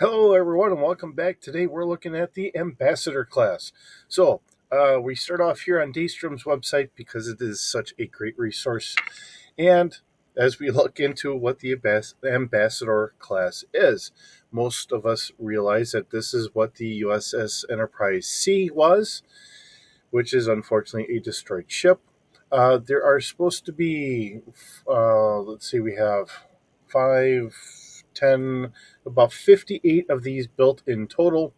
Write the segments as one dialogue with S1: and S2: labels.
S1: Hello, everyone, and welcome back. Today, we're looking at the Ambassador class. So, we start off here on Daystrom's website because it is such a great resource. And as we look into what the Ambassador class is, most of us realize that this is what the USS Enterprise C was, which is unfortunately a destroyed ship. There are supposed to be, let's see, we have 5, 10, about 58 of these built in total,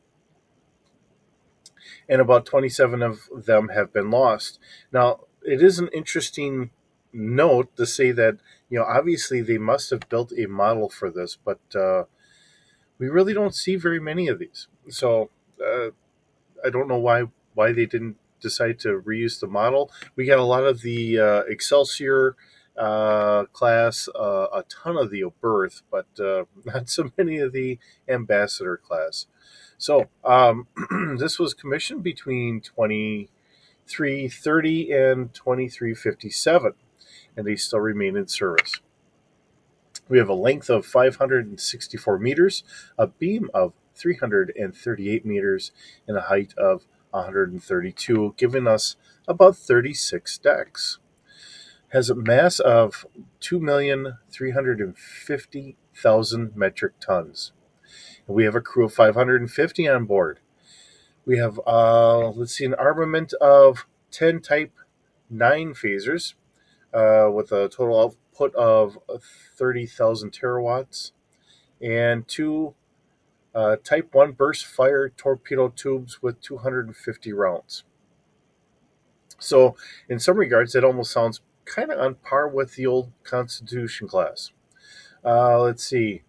S1: and about 27 of them have been lost. Now, it is an interesting note to say that, obviously they must have built a model for this, but we really don't see very many of these. So I don't know why they didn't decide to reuse the model. We got a lot of the Excelsior class, a ton of the Oberth, but not so many of the Ambassador class. So this was commissioned between 2330 and 2357, and they still remain in service. We have a length of 564 meters, a beam of 338 meters, and a height of 132, giving us about 36 decks. Has a mass of 2,350,000 metric tons. And we have a crew of 550 on board. We have, an armament of 10 Type 9 phasers with a total output of 30,000 terawatts, and two Type 1 burst fire torpedo tubes with 250 rounds. So, in some regards, that almost sounds kind of on par with the old Constitution class. Let's see.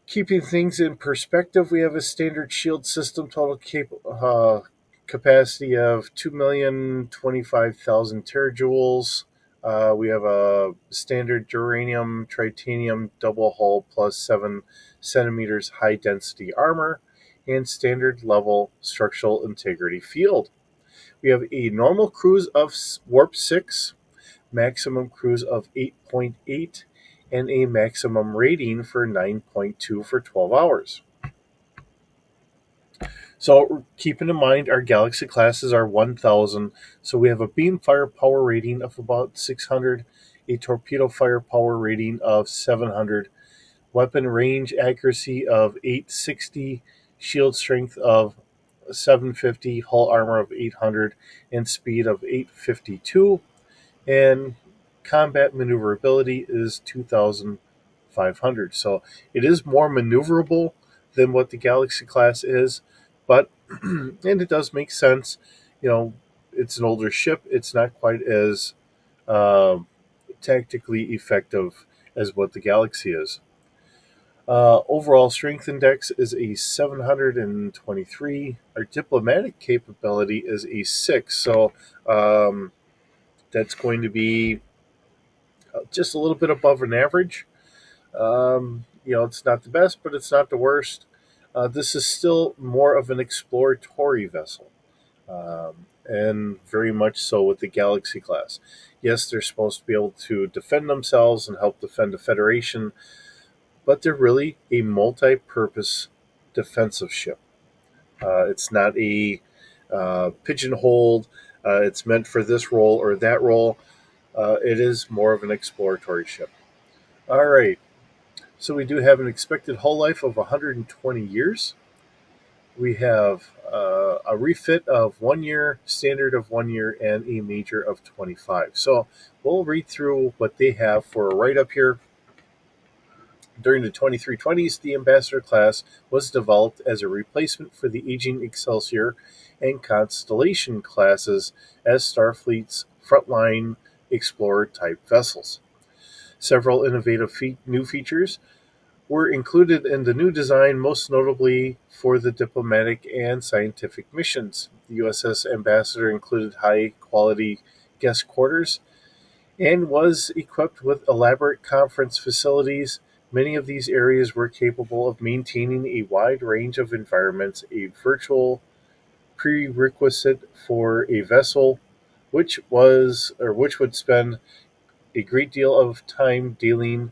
S1: Keeping things in perspective, we have a standard shield system, total capacity of 2,025,000 terajoules. We have a standard duranium titanium double hull plus 7 centimeters high density armor and standard level structural integrity field. We have a normal cruise of warp 6, maximum cruise of 8.8, and a maximum rating for 9.2 for 12 hours. So keeping in mind our Galaxy classes are 1,000, so we have a beam firepower rating of about 600, a torpedo firepower rating of 700, weapon range accuracy of 860, shield strength of 750, hull armor of 800, and speed of 852, and combat maneuverability is 2,500. So it is more maneuverable than what the Galaxy class is, but and it does make sense. It's an older ship. It's not quite as uh, tactically effective as what the Galaxy is. Overall strength index is a 723. Our diplomatic capability is a 6. So that's going to be just a little bit above an average. It's not the best, but it's not the worst. This is still more of an exploratory vessel, and very much so with the Galaxy class. Yes, they're supposed to be able to defend themselves and help defend the Federation, but they're really a multi-purpose defensive ship. It's not a pigeonholed, it's meant for this role or that role. It is more of an exploratory ship. All right. So we do have an expected hull life of 120 years. We have a refit of 1 year, standard of 1 year, and a major of 25. So we'll read through what they have for a write-up here. During the 2320s, the Ambassador class was developed as a replacement for the aging Excelsior and Constellation classes as Starfleet's frontline explorer-type vessels. Several innovative new features were included in the new design, most notably for the diplomatic and scientific missions. The USS Ambassador included high-quality guest quarters and was equipped with elaborate conference facilities. Many of these areas were capable of maintaining a wide range of environments, a virtual prerequisite for a vessel which would spend a great deal of time dealing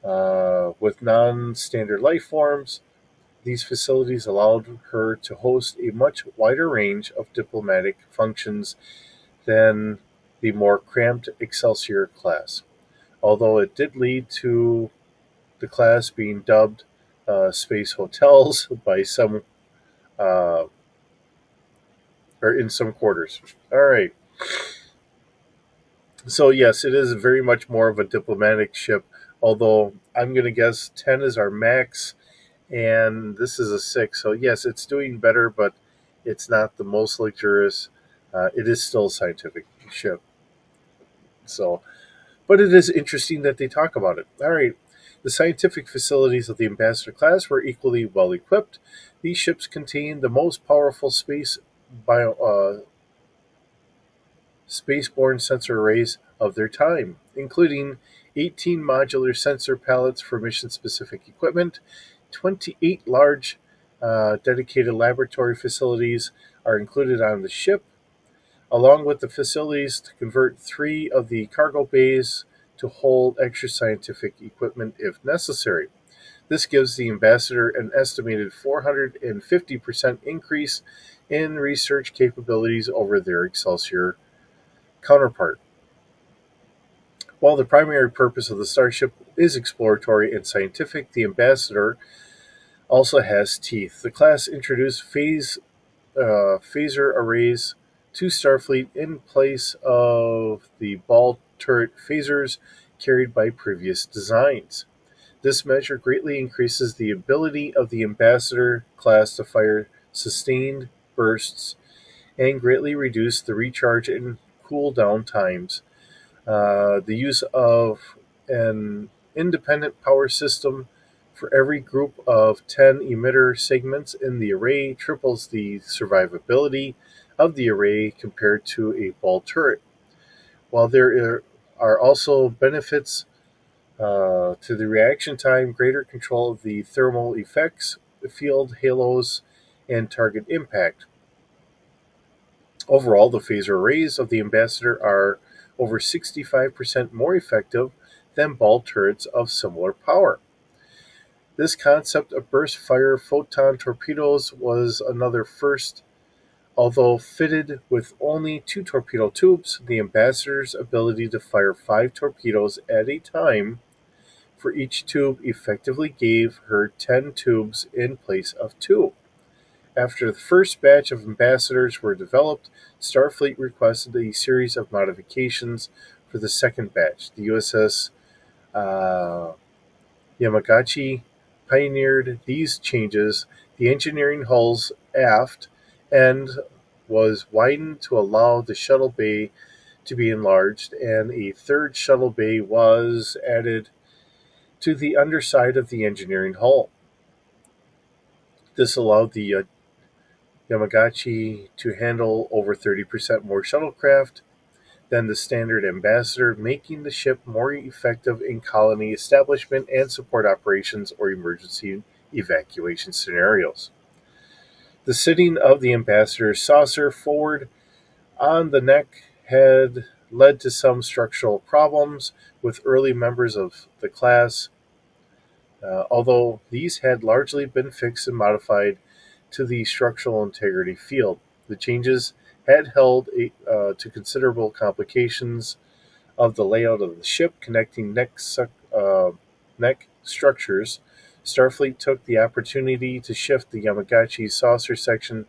S1: With non-standard life forms, these facilities allowed her to host a much wider range of diplomatic functions than the more cramped Excelsior class, although it did lead to the class being dubbed space hotels by some, uh, or in some quarters. All right. So, yes, it is very much more of a diplomatic ship, although I'm going to guess 10 is our max, and this is a 6. So, yes, it's doing better, but it's not the most luxurious. It is still a scientific ship. So, but it is interesting that they talk about it. All right. The scientific facilities of the Ambassador class were equally well equipped. These ships contained the most powerful spaceborne sensor arrays of their time, including 18 modular sensor pallets for mission specific equipment, 28 large dedicated laboratory facilities are included on the ship, along with the facilities to convert 3 of the cargo bays to hold extra scientific equipment if necessary. This gives the Ambassador an estimated 450% increase in research capabilities over their Excelsior counterpart. While the primary purpose of the Starship is exploratory and scientific, the Ambassador also has teeth. The class introduced phaser arrays to Starfleet in place of the ball turret phasers carried by previous designs. This measure greatly increases the ability of the Ambassador class to fire sustained bursts and greatly reduce the recharge and cool down times. The use of an independent power system for every group of 10 emitter segments in the array triples the survivability of the array compared to a ball turret. While there are also benefits to the reaction time, greater control of the thermal effects, field halos, and target impact. Overall, the phaser arrays of the Ambassador are over 65% more effective than ball turrets of similar power. This concept of burst fire photon torpedoes was another first. Although fitted with only 2 torpedo tubes, the Ambassador's ability to fire 5 torpedoes at a time for each tube effectively gave her 10 tubes in place of 2. After the first batch of Ambassadors were developed, Starfleet requested a series of modifications for the second batch. The USS Yamagachi pioneered these changes. The engineering hulls aft end was widened to allow the shuttle bay to be enlarged, and a third shuttle bay was added to the underside of the engineering hull. This allowed the Yamagachi to handle over 30% more shuttlecraft than the standard Ambassador, making the ship more effective in colony establishment and support operations or emergency evacuation scenarios. The sitting of the Ambassador's saucer forward on the neck had led to some structural problems with early members of the class, although these had largely been fixed and modified to the structural integrity field. The changes had held to considerable complications of the layout of the ship, connecting neck structures. Starfleet took the opportunity to shift the Yamagachi saucer section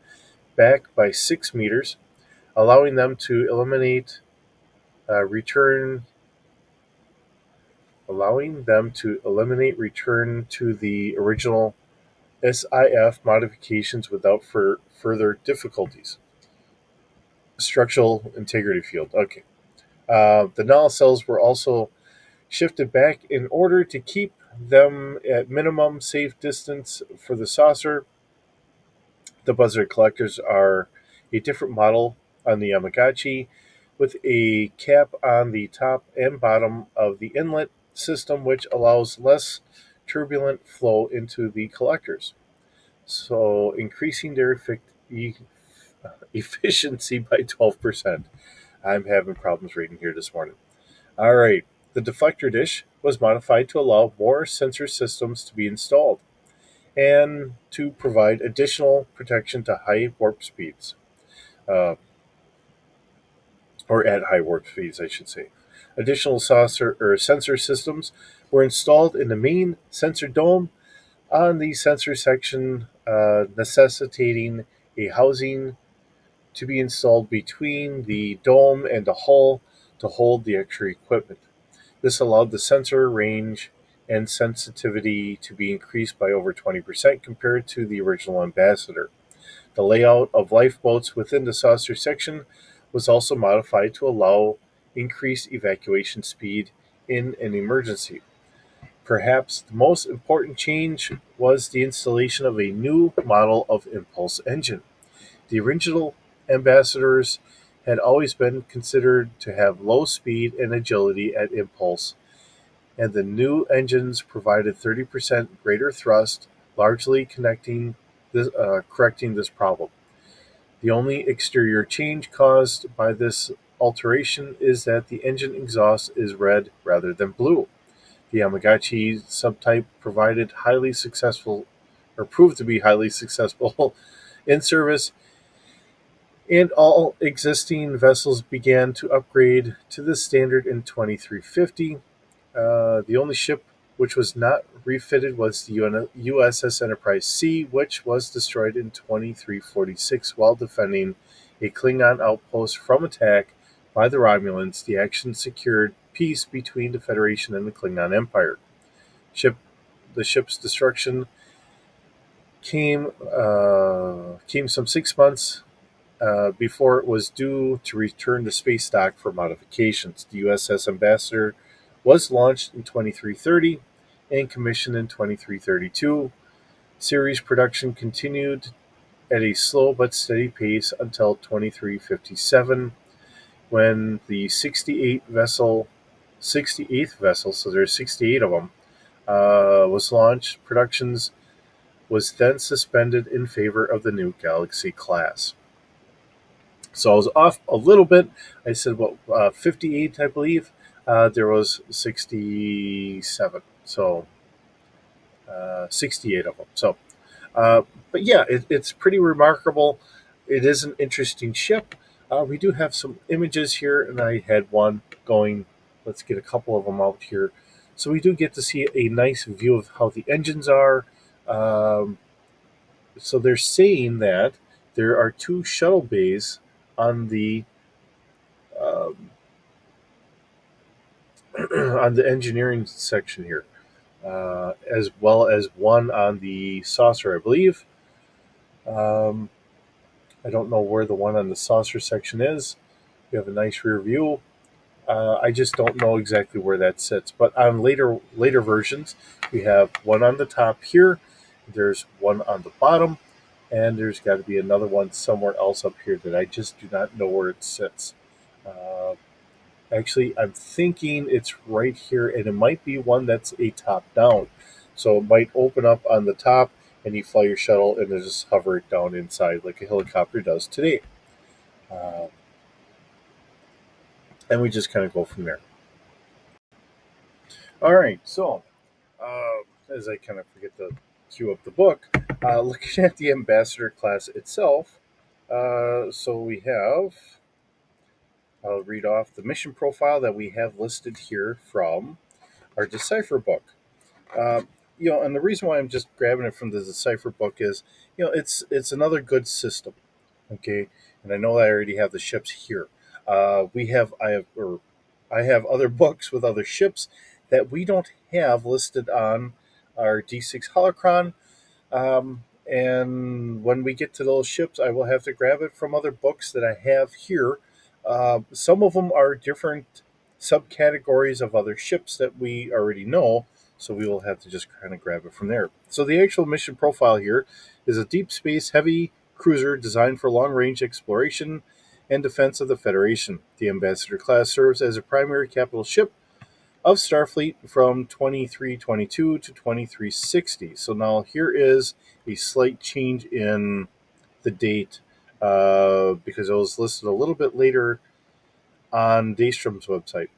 S1: back by 6 meters, allowing them to eliminate return to the original SIF modifications without further difficulties. Structural integrity field. Okay. The null cells were also shifted back in order to keep them at minimum safe distance for the saucer. The buzzer collectors are a different model on the Yamagachi, with a cap on the top and bottom of the inlet system, which allows less turbulent flow into the collectors, so increasing their efficiency by 12%. I'm having problems reading here this morning. All right. The deflector dish was modified to allow more sensor systems to be installed and to provide additional protection to high warp speeds, uh, or at high warp speeds, I should say. Additional saucer or sensor systems were installed in the main sensor dome on the sensor section, necessitating a housing to be installed between the dome and the hull to hold the extra equipment. This allowed the sensor range and sensitivity to be increased by over 20% compared to the original Ambassador. The layout of lifeboats within the saucer section was also modified to allow increased evacuation speed in an emergency. Perhaps the most important change was the installation of a new model of impulse engine. The original Ambassadors had always been considered to have low speed and agility at impulse, and the new engines provided 30% greater thrust, largely correcting this problem. The only exterior change caused by this alteration is that the engine exhaust is red rather than blue. The Yamagata subtype proved to be highly successful in service, and all existing vessels began to upgrade to this standard in 2350. The only ship which was not refitted was the USS Enterprise C, which was destroyed in 2346 while defending a Klingon outpost from attack by the Romulans. The action secured peace between the Federation and the Klingon Empire. The ship's destruction came some 6 months before it was due to return to space dock for modifications. The USS Ambassador was launched in 2330 and commissioned in 2332. Series production continued at a slow but steady pace until 2357, when the 68th vessel, so there's 68 of them, was launched. Productions was then suspended in favor of the new Galaxy class. So I was off a little bit. I said, 58, I believe. There was 67, so 68 of them. So, but yeah, it's pretty remarkable. It is an interesting ship. We do have some images here, and I had one going. Let's get a couple of them out here. So we do get to see a nice view of how the engines are. So they're saying that there are 2 shuttle bays on the on the engineering section here, as well as one on the saucer, I believe. I don't know where the one on the saucer section is. We have a nice rear view. I just don't know exactly where that sits. But on later versions, we have one on the top here. There's one on the bottom, and there's got to be another one somewhere else up here that I just do not know where it sits. Actually, I'm thinking it's right here, and it might be one that's a top-down. So it might open up on the top, and you fly your shuttle, and then just hover it down inside like a helicopter does today. And we just kind of go from there. All right, so as I kind of forget to cue up the book, looking at the Ambassador class itself, so we have... I'll read off the mission profile that we have listed here from our Decipher book. And the reason why I'm just grabbing it from the Decipher book is, it's another good system, okay. And I know I already have the ships here. I have other books with other ships that we don't have listed on our D6 Holocron. And when we get to those ships, I will have to grab it from other books that I have here. Some of them are different subcategories of other ships that we already know, so we will have to just kind of grab it from there. So the actual mission profile here is a deep space heavy cruiser designed for long-range exploration and defense of the Federation. The Ambassador class serves as a primary capital ship of Starfleet from 2322 to 2360. So now here is a slight change in the date, because it was listed a little bit later on Daystrom's website.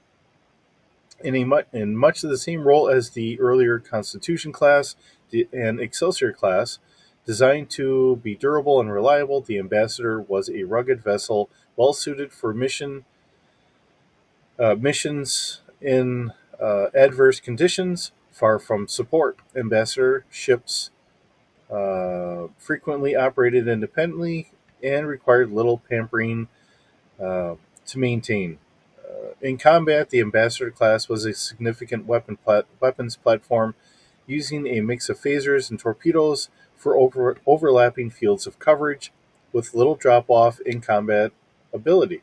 S1: In much of the same role as the earlier Constitution class and Excelsior class. Designed to be durable and reliable, the Ambassador was a rugged vessel well suited for missions in adverse conditions, far from support. Ambassador ships frequently operated independently and required little pampering to maintain. In combat, the Ambassador class was a significant weapons platform, using a mix of phasers and torpedoes for overlapping fields of coverage, with little drop off in combat ability.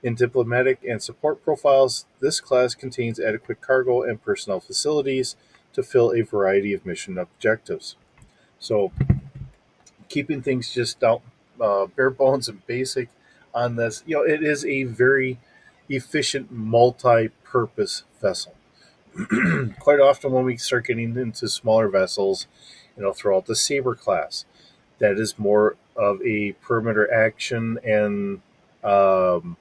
S1: In diplomatic and support profiles, this class contains adequate cargo and personnel facilities to fill a variety of mission objectives. So, keeping things just down, bare bones and basic on this, it is a very efficient multi-purpose vessel. Quite often when we start getting into smaller vessels, throughout the Saber class, that is more of a perimeter action and kind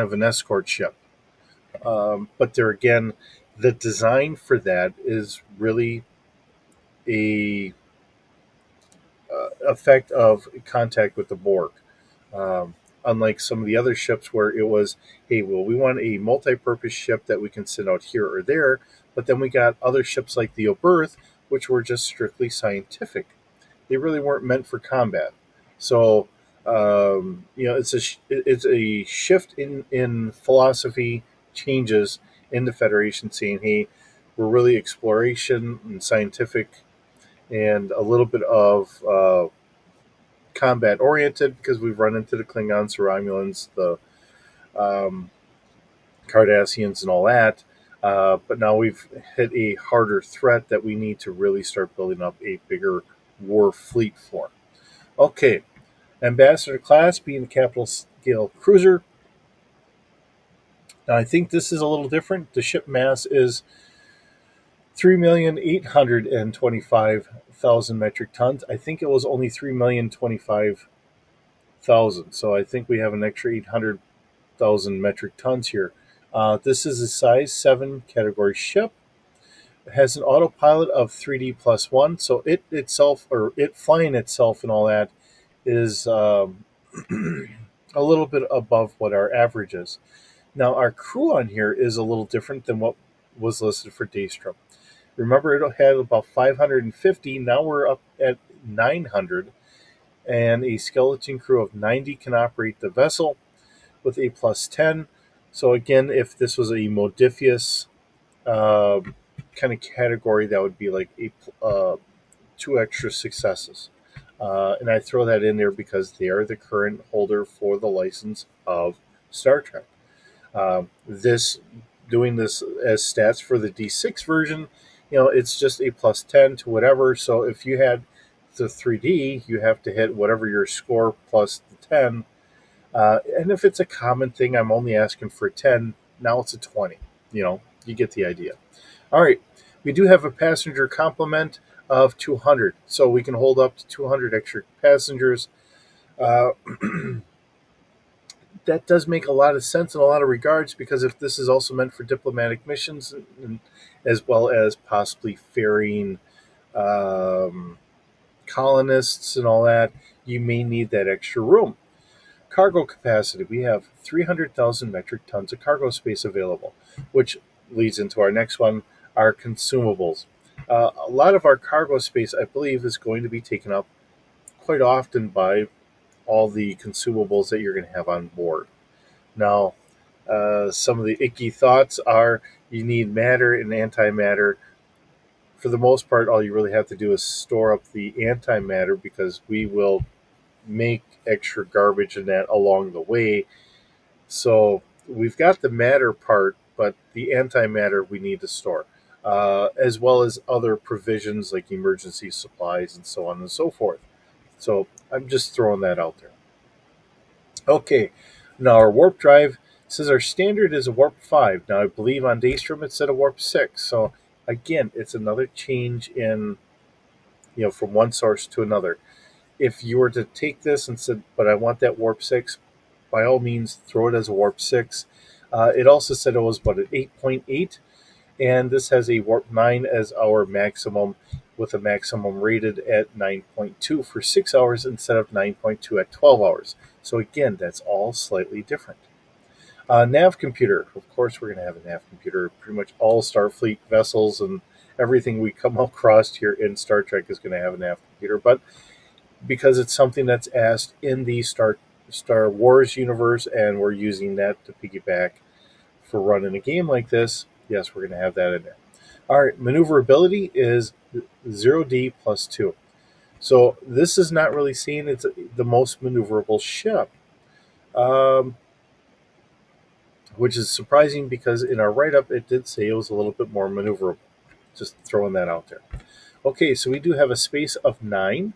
S1: of an escort ship. But there again, the design for that is really a effect of contact with the Borg. Unlike some of the other ships where it was, hey, well, we want a multi-purpose ship that we can send out here or there, but then we got other ships like the Oberth, which were just strictly scientific. They really weren't meant for combat. So, it's a shift in philosophy changes in the Federation, saying, hey, we're really exploration and scientific and a little bit of combat oriented, because we've run into the Klingons, the Romulans, the Cardassians, and all that. But now we've hit a harder threat that we need to really start building up a bigger war fleet for. Okay, Ambassador class being the capital scale cruiser. Now I think this is a little different. The ship mass is 3,825,000 metric tons. I think it was only 3,025,000. So I think we have an extra 800,000 metric tons here. This is a size 7 category ship. It has an autopilot of 3D plus 1. So it flying itself and all that is a little bit above what our average is. Now our crew on here is a little different than what was listed for Daystrom. Remember, it had about 550. Now we're up at 900, and a skeleton crew of 90 can operate the vessel with a plus 10. So again, if this was a modifius kind of category, that would be like 2 extra successes. And I throw that in there because they are the current holder for the license of Star Trek. Doing this as stats for the D6 version, it's just a plus 10 to whatever. So if you had the 3D, you have to hit whatever your score plus the 10. And if it's a common thing, I'm only asking for 10. Now it's a 20. You get the idea. All right. We do have a passenger complement of 200. So we can hold up to 200 extra passengers. That does make a lot of sense in a lot of regards, because if this is also meant for diplomatic missions, as well as possibly ferrying colonists and all that, you may need that extra room. Cargo capacity. We have 300,000 metric tons of cargo space available, which leads into our next one, our consumables. A lot of our cargo space, I believe, is going to be taken up quite often by all the consumables that you're going to have on board. Now, some of the icky thoughts are you need matter and antimatter. For the most part, all you really have to do is store up the antimatter, because we will make extra garbage in that along the way. So we've got the matter part, but the antimatter we need to store, as well as other provisions like emergency supplies and so on and so forth. So I'm just throwing that out there. Okay, now our warp drive says our standard is a warp 5. Now I believe on Daystrom it said a warp 6. So again, it's another change in, from one source to another. If you were to take this and said, but I want that warp 6, by all means throw it as a warp 6. It also said it was about an 8.8, and this has a warp 9 as our maximum, with a maximum rated at 9.2 for 6 hours instead of 9.2 at 12 hours. So again, that's all slightly different. Nav computer. Of course, we're going to have a nav computer. Pretty much all Starfleet vessels and everything we come across here in Star Trek is going to have a nav computer. But because it's something that's asked in the Star Wars universe, and we're using that to piggyback for running a game like this, yes, we're going to have that in there. All right, maneuverability is 0D plus 2. So this is not really seen. It's the most maneuverable ship. Which is surprising because in our write-up it did say it was a little bit more maneuverable. Just throwing that out there. Okay, so we do have a space of 9,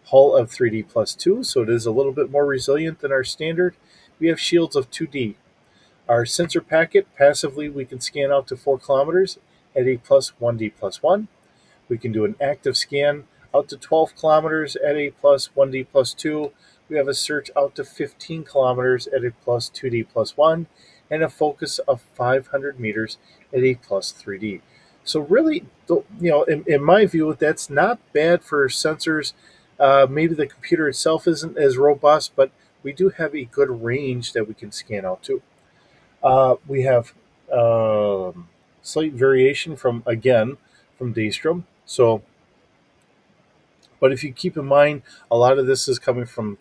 S1: hull of 3D plus 2, so it is a little bit more resilient than our standard. We have shields of 2D. Our sensor packet, passively we can scan out to 4 kilometers at A plus 1D plus 1. We can do an active scan out to 12 kilometers at A plus 1D plus 2. We have a search out to 15 kilometers at A plus 2D plus 1. And a focus of 500 meters at A plus 3D. So really, in my view, that's not bad for sensors. Maybe the computer itself isn't as robust, but we do have a good range that we can scan out to. We have slight variation from Daystrom. So, but if you keep in mind, a lot of this is coming from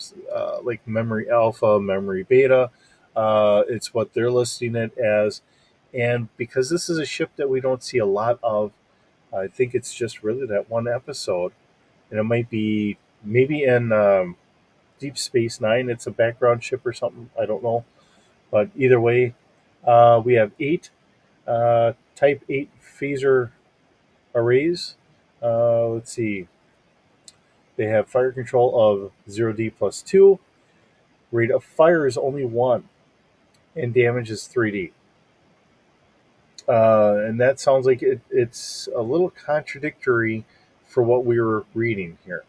S1: like Memory Alpha, Memory Beta. It's what they're listing it as. And because this is a ship that we don't see a lot of, I think it's just really that one episode. And it might be maybe in Deep Space Nine, it's a background ship or something. I don't know. But either way, we have 8 Type 8 phaser arrays. Let's see. They have fire control of 0D plus 2. Rate of fire is only 1. And damage is 3D. And that sounds like it's a little contradictory for what we were reading here.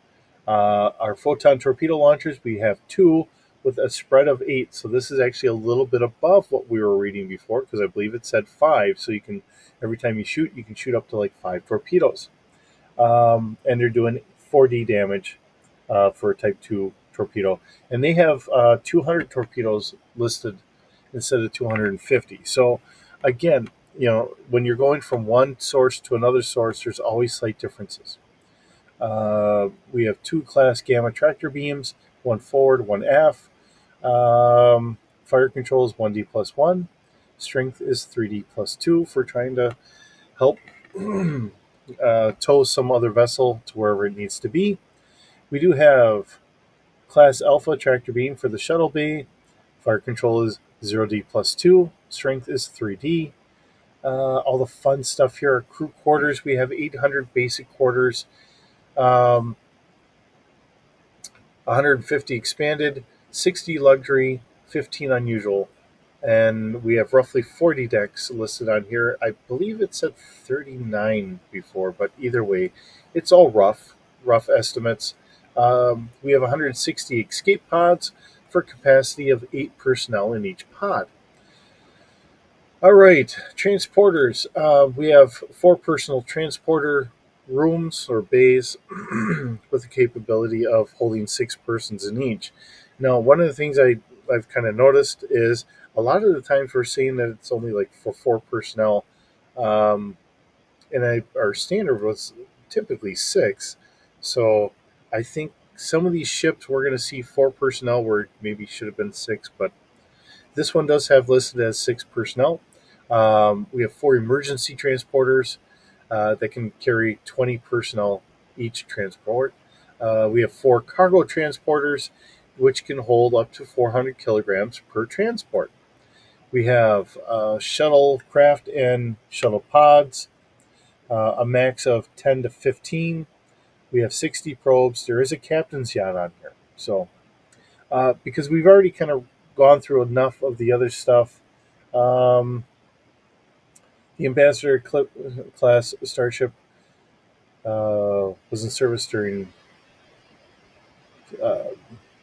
S1: Our photon torpedo launchers, we have 2 with a spread of 8. So this is actually a little bit above what we were reading before, because I believe it said 5. So you can, every time you can shoot up to like 5 torpedoes. And they're doing 4D damage for a Type 2 torpedo. And they have 200 torpedoes listed instead of 250. So again, when you're going from one source to another source, there's always slight differences. We have 2 class gamma tractor beams, 1 forward, 1 aft. Fire control is 1D plus 1. Strength is 3D plus 2 for trying to help tow some other vessel to wherever it needs to be. We do have class Alpha tractor beam for the shuttle bay. Fire control is 0D plus 2. Strength is 3D. All the fun stuff here are crew quarters. We have 800 basic quarters, 150 expanded, 60 luxury, 15 unusual. And we have roughly 40 decks listed on here. I believe it said 39 before, but either way, it's all rough estimates. We have 160 escape pods for capacity of 8 personnel in each pod. All right, transporters. We have 4 personal transporter rooms or bays with the capability of holding 6 persons in each. Now, one of the things I've kind of noticed is a lot of the times we're seeing that it's only like for 4 personnel, and our standard was typically 6. So I think some of these ships we're going to see 4 personnel where it maybe should have been 6, but this one does have listed as 6 personnel. We have 4 emergency transporters that can carry 20 personnel each transport. We have 4 cargo transporters, which can hold up to 400 kilograms per transport. We have shuttlecraft and shuttle pods, a max of 10 to 15. We have 60 probes. There is a captain's yacht on here. So, because we've already kind of gone through enough of the other stuff, the Ambassador class starship was in service during the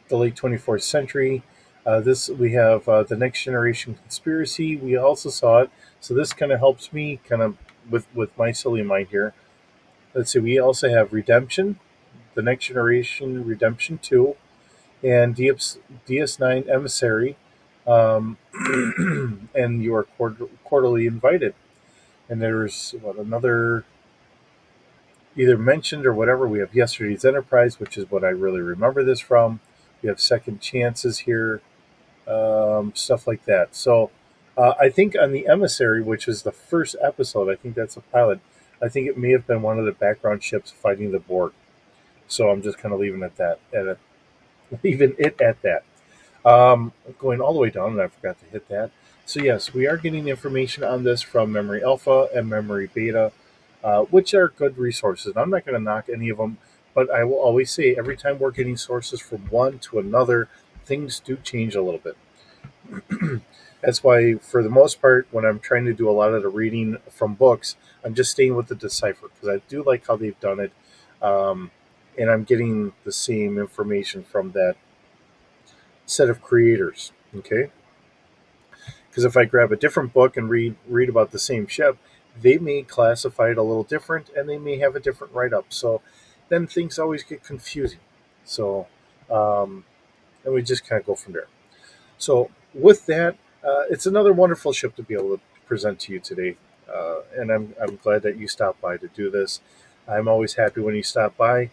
S1: late 24th century. This we have the Next Generation Conspiracy. We also saw it, so this kind of helps me kind of with my silly mind here. Let's see. We also have Redemption, the Next Generation Redemption 2, and DS9 Emissary, um, and you are quarterly invited. And there's what another either mentioned or whatever. We have Yesterday's Enterprise, which is what I really remember this from. We have Second Chances here, stuff like that. So I think on the Emissary, which is the first episode, I think that's a pilot. I think it may have been one of the background ships fighting the Borg. So I'm just kind of leaving it leaving it at that. Going all the way down, and I forgot to hit that. So yes, we are getting information on this from Memory Alpha and Memory Beta, which are good resources. And I'm not going to knock any of them, but I will always say every time we're getting sources from one to another, things do change a little bit. That's why, for the most part, when I'm trying to do a lot of the reading from books, I'm just staying with the Decipher because I do like how they've done it, um, and I'm getting the same information from that set of creators. Okay, because if I grab a different book and read about the same ship, they may classify it a little different, and they may have a different write up. So then things always get confusing. So um, and we just kind of go from there. So with that, it's another wonderful ship to be able to present to you today, and I'm glad that you stopped by to do this. I'm always happy when you stop by,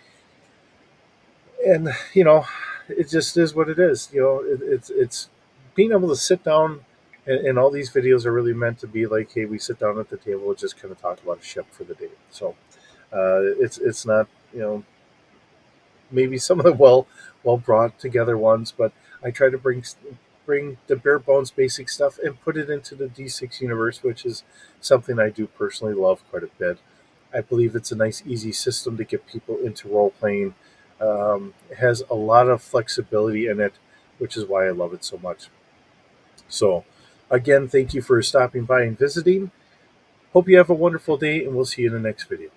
S1: and it just is what it is. It's being able to sit down, and all these videos are really meant to be like, hey, we sit down at the table and just kind of talk about a ship for the day. So it's not maybe some of the well brought together ones, but I try to bring the bare bones basic stuff and put it into the D6 universe, which is something I do personally love quite a bit. I believe it's a nice, easy system to get people into role playing. It has a lot of flexibility in it, which is why I love it so much. So, again, thank you for stopping by and visiting. Hope you have a wonderful day, and we'll see you in the next video.